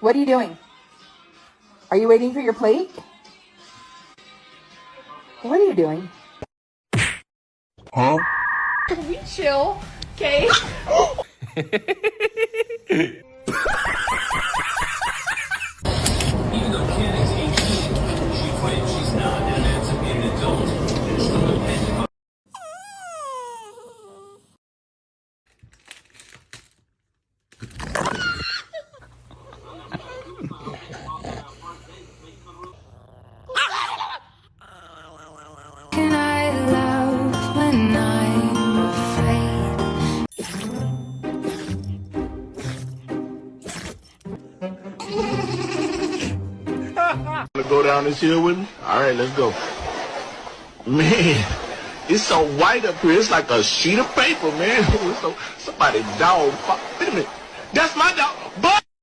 What are you doing? Are you waiting for your plate? What are you doing? Huh? We chill, okay? Even though Ken is 18, she claims she's not an emancipated adult and still dependent on. Can I love when I'm afraid? Wanna go down this hill with me? All right, let's go. Man, it's so white up here. It's like a sheet of paper, man. So somebody dog. Wait a minute. That's my dog.